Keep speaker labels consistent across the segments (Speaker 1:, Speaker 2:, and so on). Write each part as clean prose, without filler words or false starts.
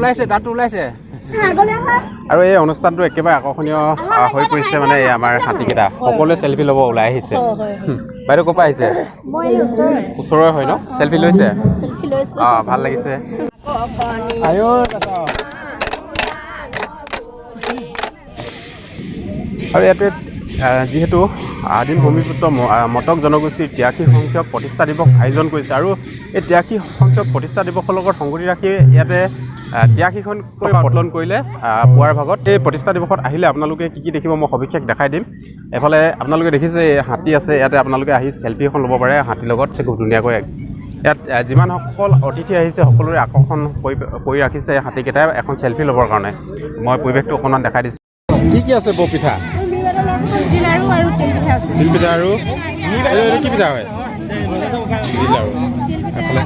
Speaker 1: ওলাইছে আৰু এই অনুষ্ঠানটো একেবাৰে আকৰ্ষণীয় হৈ পৰিছে মানে এই আমাৰ হাতীকেইটা সকলোৱে চেলফি ল'ব ওলাই আহিছে বাইদেউ ক'ৰ পৰা আহিছে ওচৰৰে হয় ন চেলফি লৈছে ভাল লাগিছে আৰু ইয়াতে যিহেতু আদিম ভূমিপুত্ৰ মটক জনগোষ্ঠীৰ 83 সংখ্যক প্ৰতিষ্ঠা দিৱস আয়োজন কৰিছে আৰু এই 83 সংখ্যক প্ৰতিষ্ঠা দিৱসৰ লগত সংগতি ৰাখি ইয়াতে 83খনকৈ পালন কৰিলে পুৱাৰ ভাগত এই প্ৰতিষ্ঠা দিৱসত আহিলে আপোনালোকে কি দেখিব মই সবিশেষ দেখাই দিম এফালে আপোনালোকে দেখিছে হাতী আছে ইয়াতে আপোনালোকে আহি চেলফি এখন ল'ব পাৰে হাতীৰ লগত খুব ধুনীয়াকৈ ইয়াত যিমানসকল অতিথি আহিছে সকলোৰে আকৰ্ষণ কৰি ৰাখিছে হাতীকেইটাই এখন চেলফি ল'বৰ কাৰণে মই পৰিৱেশটো অকণমান দেখাই দিছোঁ কি আছে বৌ পিঠা তিল পিঠা আৰু এইটো কি পিঠা হয় তিল আৰু এফালে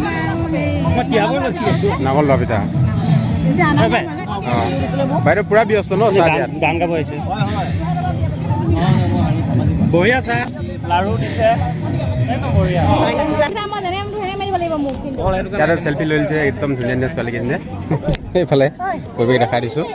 Speaker 1: নাঙল লোৱা পিঠা বাইদেউ পুৰা ব্যস্ত ন চাহ দিয়াত গান গাব আহিছে বঢ়িয়া চাহ লাৰু দিছে ইয়াতে চেলফি লৈ লৈছে একদম ধুনীয়া ধুনীয়া ছোৱালীকেইজনীয়ে এইফালে পৰিৱেশ দেখাই দিছোঁ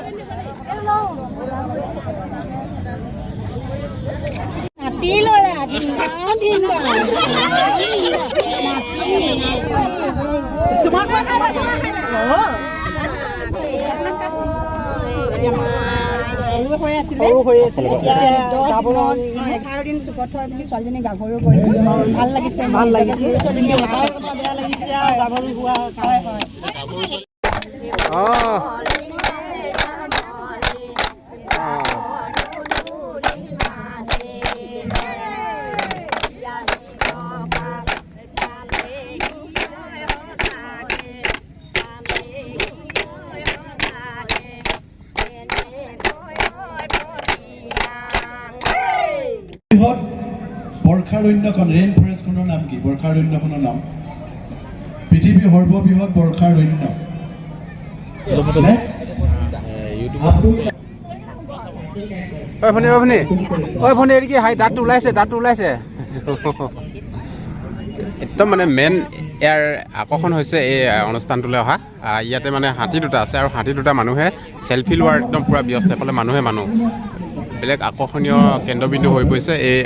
Speaker 2: ছোৱালীজনী গাভৰু কৰি ভাল লাগিছে
Speaker 3: বৰ্ষাৰণ্যখন ৰেইন ফৰেষ্টখনৰ নাম কি বৰ্ষাৰণ্যখনৰ নাম পৃথিৱীৰ সৰ্ববৃহৎ বৰ্ষাৰণ্য
Speaker 1: দাঁতটো ওলাইছে একদম মানে মেইন ইয়াৰ আকৰ্ষণ হৈছে এই অনুষ্ঠানটোলৈ অহা ইয়াতে মানে হাতী দুটা আছে আৰু হাতী দুটা মানুহে চেলফি লোৱাৰ একদম পূৰা ব্যস্ত এফালে মানুহ বেলেগ আকৰ্ষণীয় কেন্দ্ৰবিন্দু হৈ পৰিছে এই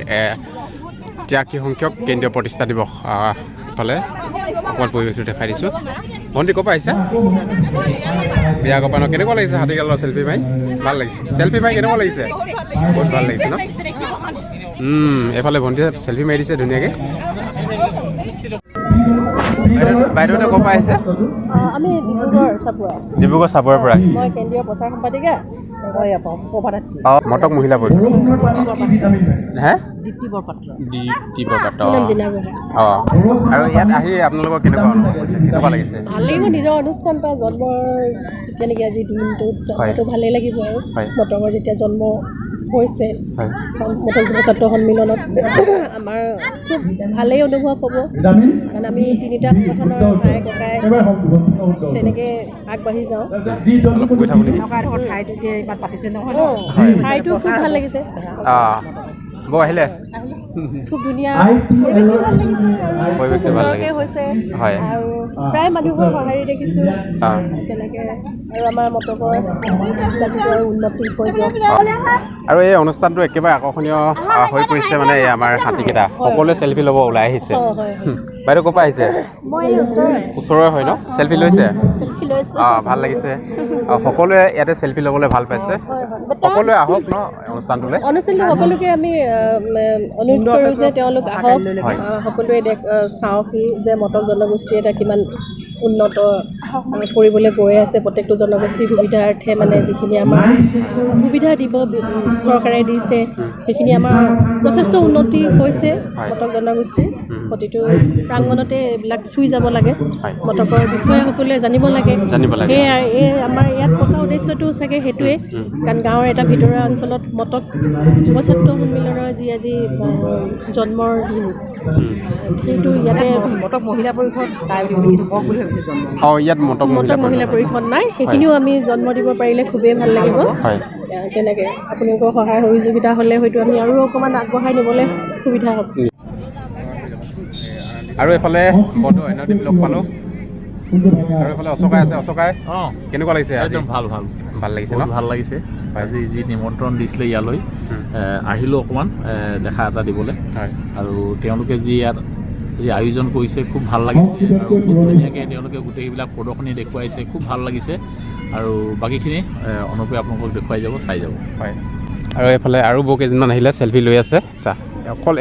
Speaker 1: 83 সংখ্যক কেন্দ্ৰীয় প্ৰতিষ্ঠা দিৱস ফালে অকণমান পৰিৱেশটো দেখাই দিছোঁ ভণ্টি ক'ৰ পৰা আহিছা বিয়া ক'ৰ পৰা ন কেনেকুৱা লাগিছে হাতীগালৰ চেলফি মাৰি ভাল লাগিছে চেলফি মাৰি কেনেকুৱা লাগিছে বহুত ভাল লাগিছে ন এইফালে ভণ্টিয়ে চেলফি মাৰি দিছে ধুনীয়াকৈ বাইদেউহঁতে ক'ৰ পৰা আহিছে
Speaker 2: আমি
Speaker 1: ডিব্ৰুগড় চাবুৱাৰ পৰা
Speaker 2: মই কেন্দ্ৰীয় প্ৰচাৰ সম্পাদিকা
Speaker 1: মটক মহিলা পৰিষদ দীপ্তি বৰপাত্ৰ আৰু ইয়াত আহি আপোনালোকৰ কেনেকুৱা লাগিছে
Speaker 2: ভাল লাগিব নিজৰ অনুষ্ঠান এটা জন্মৰ যেতিয়া নেকি আজি দিনটোত ভালেই লাগিব আৰু মটকৰ যেতিয়া জন্ম হৈছে মটক যুৱ ছাত্ৰ সন্মিলনত আমাৰ খুব ভালেই অনুভৱ হ'ব কাৰণ আমি তিনিটা সংগঠনৰ ভাই ককাই তেনেকৈ আগবাঢ়ি যাওঁ ঠাইটো খুব ভাল লাগিছে
Speaker 1: বৌ আহিলে
Speaker 2: খুব ধুনীয়া
Speaker 1: পৰিৱেশটো ভাল লাগিছে হয়
Speaker 2: আৰু প্ৰায় মানুহৰ সঁহাৰি দেখিছোঁ তেনেকৈ আৰু আমাৰ মটকৰ জাতিটোৰ উন্নতি হৈ যাওক
Speaker 1: আৰু এই অনুষ্ঠানটো একেবাৰে আকৰ্ষণীয় হৈ পৰিছে মানে এই আমাৰ হাতীকেইটা সকলোৱে চেলফি ল'ব ওলাই আহিছে বাইদেউ ক'ৰ পৰা আহিছে ওচৰৰে হয় ন চেলফি লৈছে ভাল লাগিছে সকলোৱে ইয়াতে চেলফি ল'বলৈ ভাল পাইছে সকলোৱে আহক ন অনুষ্ঠানটোলৈ
Speaker 2: সকলোকে আমি অনুৰোধ কৰোঁ যে তেওঁলোক আহক সকলোৱে চাওঁহি যে মটক জনগোষ্ঠী এটা কিমান উন্নত কৰিবলৈ গৈ আছে প্ৰত্যেকটো জনগোষ্ঠীৰ সুবিধাৰ্থে মানে যিখিনি আমাৰ সুবিধা দিব চৰকাৰে দিছে সেইখিনি আমাৰ যথেষ্ট উন্নতি হৈছে মটক জনগোষ্ঠীৰ প্ৰতিটো প্ৰাংগণতে এইবিলাক চুই যাব লাগে মটকৰ বিষয়ে সকলোৱে জানিব লাগে সেয়াই এই আমাৰ ইয়াত পতা উদ্দেশ্যটো চাগে সেইটোৱে কাৰণ গাঁৱৰ এটা ভিতৰুৱা অঞ্চলত মটক যুৱ ছাত্ৰ সন্মিলনৰ যি আজি জন্মৰ দিন সেইটো ইয়াতে মটক মহিলা পৰিষদ
Speaker 1: ইয়াত মটক
Speaker 2: মহিলা পৰিষদ নাই সেইখিনিও আমি জন্ম দিব পাৰিলে খুবেই ভাল লাগিব তেনেকৈ আপোনালোকৰ সহায় সহযোগিতা হ'লে হয়তো আমি আৰু অকণমান আগবঢ়াই নিবলৈ সুবিধা হ'ব
Speaker 1: আৰু এফালে বন্ধু অন্যদিন লগ পালোঁ আৰু এইফালে অশোকাই আছে অশোকাই
Speaker 4: অঁ
Speaker 1: কেনেকুৱা লাগিছে আজি
Speaker 4: একদম ভাল ভাল
Speaker 1: ভাল লাগিছে ন
Speaker 4: বহুত ভাল লাগিছে আজি যি নিমন্ত্ৰণ দিছিলে ইয়ালৈ আহিলোঁ অকণমান দেখা এটা দিবলৈ
Speaker 1: হয়
Speaker 4: আৰু তেওঁলোকে যি ইয়াত যি আয়োজন কৰিছে খুব ভাল লাগিছে আৰু খুব ধুনীয়াকৈ তেওঁলোকে গোটেইবিলাক প্ৰদৰ্শনী দেখুৱাইছে খুব ভাল লাগিছে আৰু বাকীখিনি অনুপে আপোনালোকক দেখুৱাই যাব চাই যাব
Speaker 1: হয় আৰু এইফালে আৰু বহু কেইজনমান আহিলে চেলফি লৈ আছে চা অকল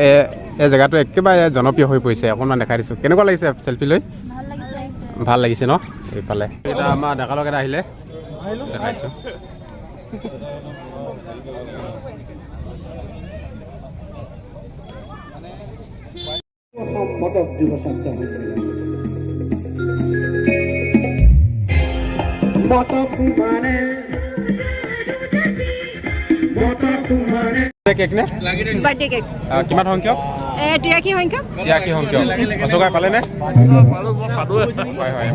Speaker 1: এই জেগাটো একেবাৰে জনপ্ৰিয় হৈ পৰিছে অকণমান দেখাই দিছোঁ কেনেকুৱা লাগিছে চেলফি লৈ ভাল লাগিছে ন এইফালে এটা আমাৰ ডেকালক এটা আহিলে দেখাইছোঁ কেক নে
Speaker 5: বাৰ্থডে কেক
Speaker 1: কিমান সংখ্যক
Speaker 5: 83 সংখ্যক
Speaker 1: 83 সংখ্যক অশোকাই পালেনে হয় হয়